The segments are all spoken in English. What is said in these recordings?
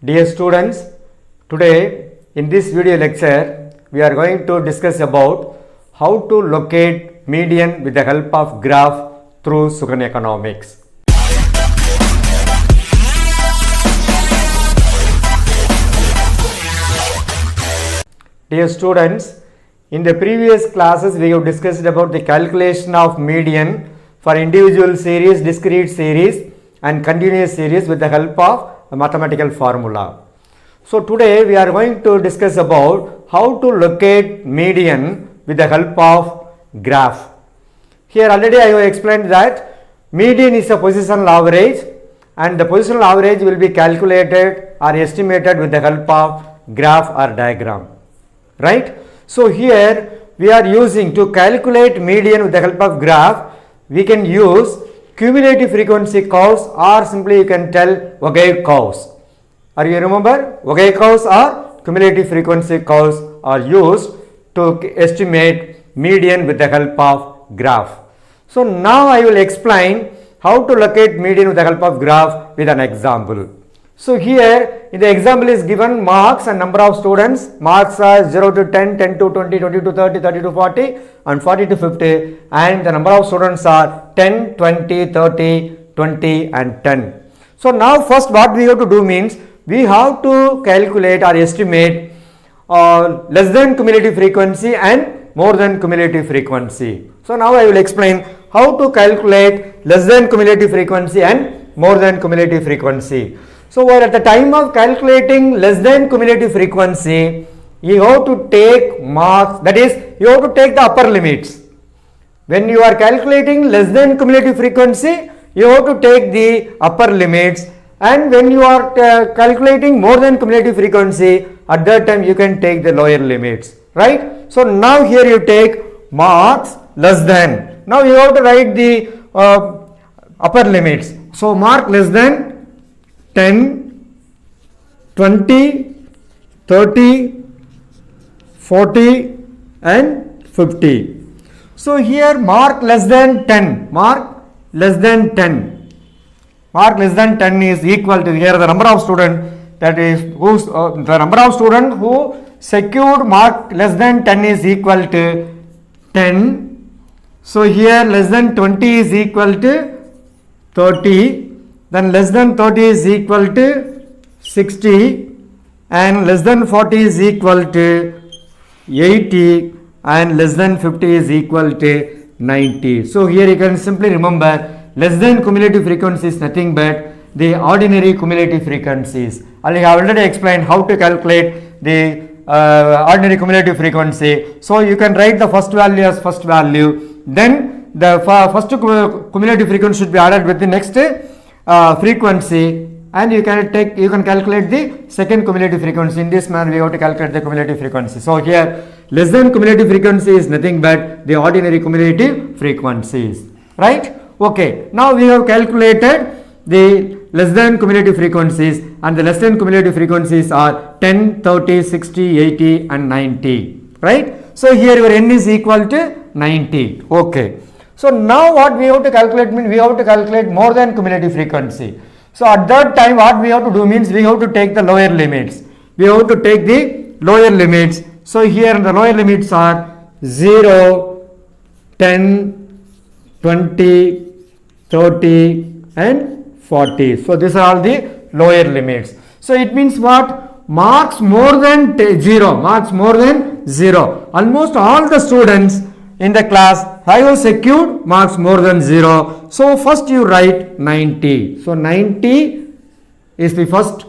Dear students, today in this video lecture we are going to discuss about how to locate median with the help of graph through Sukanya economics. Dear students, in the previous classes we have discussed about the calculation of median for individual series, discrete series and continuous series with the help of a mathematical formula. So today we are going to discuss about how to locate median with the help of graph. Here already I have explained that median is a positional average and the positional average will be calculated or estimated with the help of graph or diagram, right? So here we are using to calculate median with the help of graph, we can use cumulative frequency curves or simply you can tell Vogt curves. Are you remember? Vogt curves or cumulative frequency curves are used to estimate median with the help of graph. So now I will explain how to locate median with the help of graph with an example. So here in the example is given marks and number of students. Marks are 0 to 10, 10 to 20, 20 to 30, 30 to 40 and 40 to 50, and the number of students are 10, 20, 30, 20 and 10. So now first what we have to do means we have to calculate or estimate less than cumulative frequency and more than cumulative frequency. So now I will explain how to calculate less than cumulative frequency and more than cumulative frequency. So at the time of calculating less than cumulative frequency, you have to take marks, that is you have to take the upper limits. When you are calculating less than cumulative frequency, you have to take the upper limits, and when you are calculating more than cumulative frequency, at that time you can take the lower limits, right? So now here you take marks less than. Now you have to write the upper limits. So mark less than 10, 20, 30, 40 and 50. So here mark less than 10, mark less than 10. Mark less than 10 is equal to here the number of student, that is whose the number of student who secured mark less than 10 is equal to 10. So here less than 20 is equal to 30. Then less than 30 is equal to 60 and less than 40 is equal to 80 and less than 50 is equal to 90. So here you can simply remember less than cumulative frequency is nothing but the ordinary cumulative frequencies. I have already explained how to calculate the ordinary cumulative frequency. So you can write the first value as first value, then the first cumulative frequency should be added with the next frequency, and you can calculate the second cumulative frequency. In this manner we have to calculate the cumulative frequency. So here less than cumulative frequency is nothing but the ordinary cumulative frequencies, right? Okay, now we have calculated the less than cumulative frequencies, and the less than cumulative frequencies are 10, 30, 60, 80 and 90, right? So here your n is equal to 90. Okay, so now what we have to calculate means we have to calculate more than cumulative frequency. So at that time what we have to do means we have to take the lower limits. We have to take the lower limits. So here the lower limits are 0, 10, 20, 30 and 40. So these are all the lower limits. So it means what? Marks more than 0. Marks more than 0. Almost all the students in the class have secured marks more than 0. So first you write 90. So 90 is the first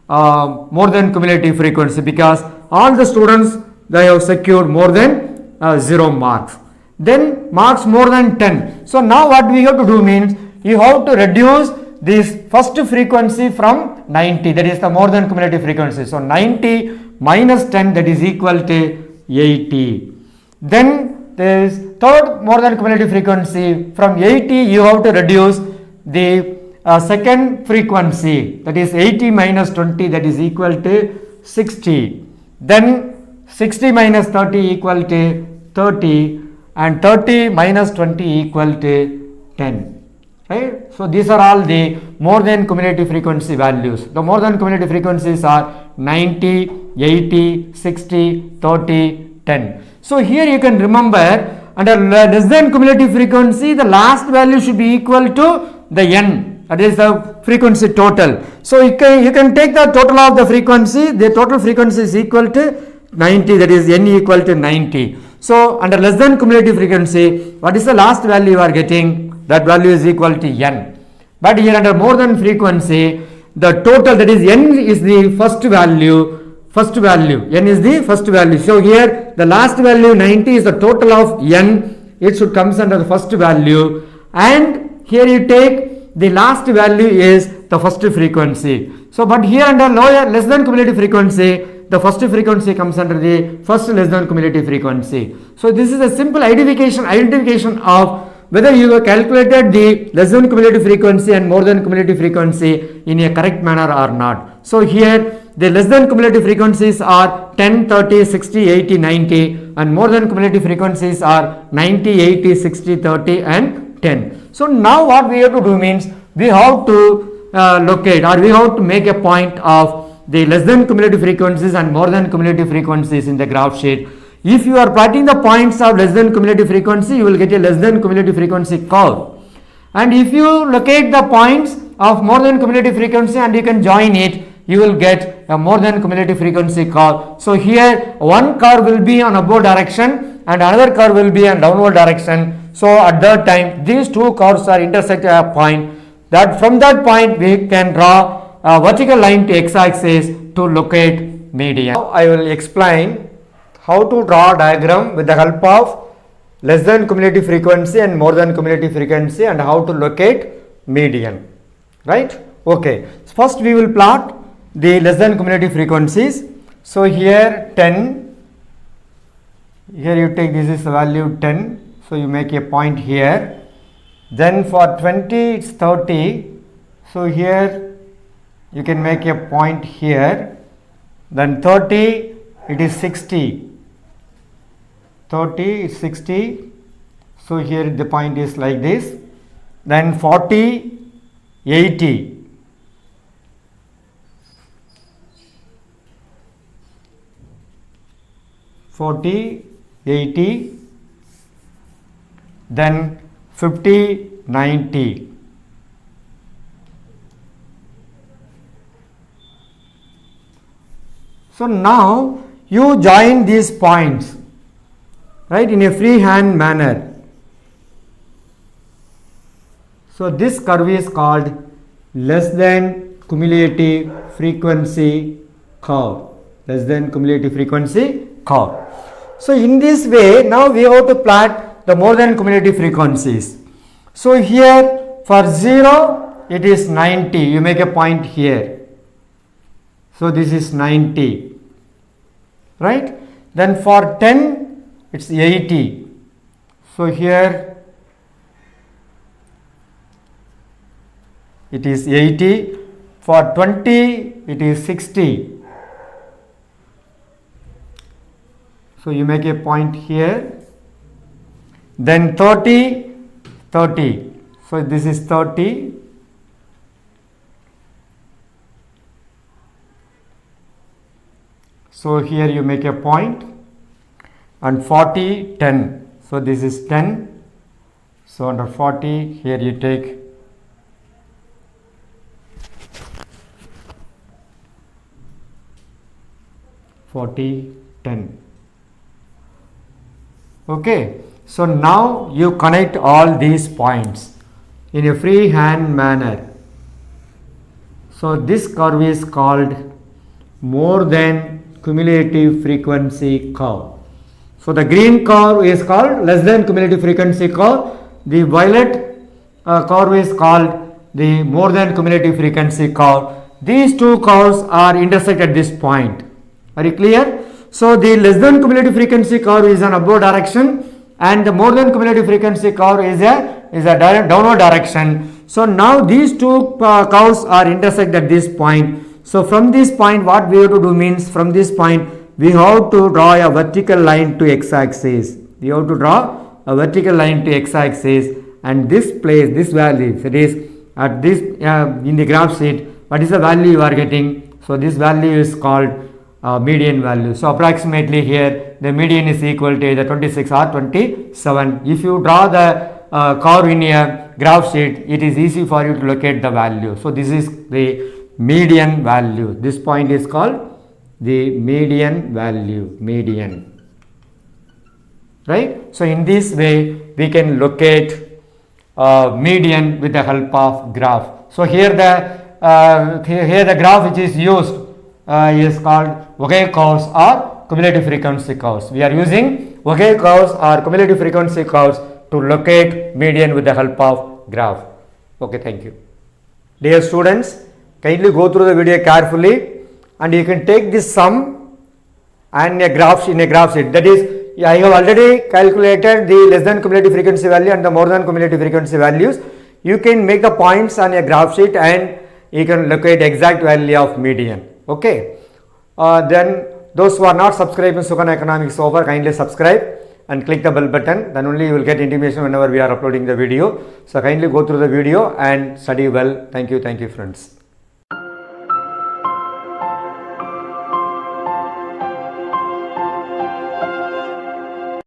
more than cumulative frequency, because all the students they have secured more than 0 marks. Then marks more than 10. So now what we have to do means you have to reduce this first frequency from 90, that is the more than cumulative frequency. So 90 minus 10, that is equal to 80. Then there is third more than cumulative frequency. From 80 you have to reduce the second frequency, that is 80 minus 20, that is equal to 60. Then 60 minus 30 equal to 30 and 30 minus 20 equal to 10. right? So these are all the more than cumulative frequency values. The more than cumulative frequencies are 90, 80, 60, 30, 10. So here you can remember, under less than cumulative frequency, the last value should be equal to the n, that is the frequency total. So you can take the total of the frequency, the total frequency is equal to 90, that is n equal to 90. So under less than cumulative frequency, what is the last value you are getting? That value is equal to n. But here under more than frequency, the total, that is n is the first value, n is the first value. So here the last value 90 is the total of n, it should comes under the first value, and here you take the last value is the first frequency. So but here under less than cumulative frequency, the first frequency comes under the first less than cumulative frequency. So this is a simple identification of whether you have calculated the less than cumulative frequency and more than cumulative frequency in a correct manner or not. So here the less than cumulative frequencies are 10, 30, 60, 80, 90, and more than cumulative frequencies are 90, 80, 60, 30 and 10. So now what we have to do means we have to locate, or we have to make a point of the less than cumulative frequencies and more than cumulative frequencies in the graph sheet. If you are plotting the points of less than cumulative frequency, you will get a less than cumulative frequency curve. And if you locate the points of more than cumulative frequency and you can join it, you will get a more than cumulative frequency curve. So here one curve will be on upward direction and another curve will be on downward direction. So at that time these two curves are intersect at a point, that from that point we can draw a vertical line to x-axis to locate median. Now I will explain how to draw a diagram with the help of less than cumulative frequency and more than cumulative frequency, and how to locate median, right? Okay, first we will plot the less than cumulative frequencies. So here 10, here you take, this is the value 10, so you make a point here. Then for 20 it's 30, so here you can make a point here. Then 30 it is 60, 30 is 60, so here the point is like this. Then 40, 80, 40, 80, then 50, 90. So now you join these points, right, in a freehand manner. So this curve is called less than cumulative frequency curve, less than cumulative frequency curve. So in this way now we have to plot the more than cumulative frequencies. So here for 0 it is 90, you make a point here. So this is 90, right? Then for 10 it's 80. So here it is 80. For 20 it is 60. So you make a point here. Then 30, 30. So this is 30. So here you make a point. And 40, 10. So this is 10. So under 40 here you take 40, 10. Okay, so now you connect all these points in a freehand manner. So this curve is called more than cumulative frequency curve. So the green curve is called less than cumulative frequency curve. The violet curve is called the more than cumulative frequency curve. These two curves are intersect at this point. Are you clear? So the less than cumulative frequency curve is an upward direction, and the more than cumulative frequency curve is a downward direction. So now these two curves are intersect at this point. So from this point what we have to do means, from this point we have to draw a vertical line to x-axis. We have to draw a vertical line to x-axis, and this place, this value, that is at this in the graph sheet, what is the value you are getting? So this value is called median value. So approximately here the median is equal to either 26 or 27. If you draw the curve in a graph sheet, it is easy for you to locate the value. So this is the median value. This point is called the median value, median. Right? So in this way we can locate median with the help of graph. So here the graph which is used is called Vogel curves or cumulative frequency curves. We are using Vogel curves or cumulative frequency curves to locate median with the help of graph. Okay, thank you. Dear students, kindly go through the video carefully and you can take this sum and in a graph sheet. That is, I have already calculated the less than cumulative frequency value and the more than cumulative frequency values. You can make the points on a graph sheet and you can locate exact value of median. Okay. Then those who are not subscribed to Sukhana Economics Offer, kindly subscribe and click the bell button. Then only you will get intimation whenever we are uploading the video. So kindly go through the video and study well. Thank you friends.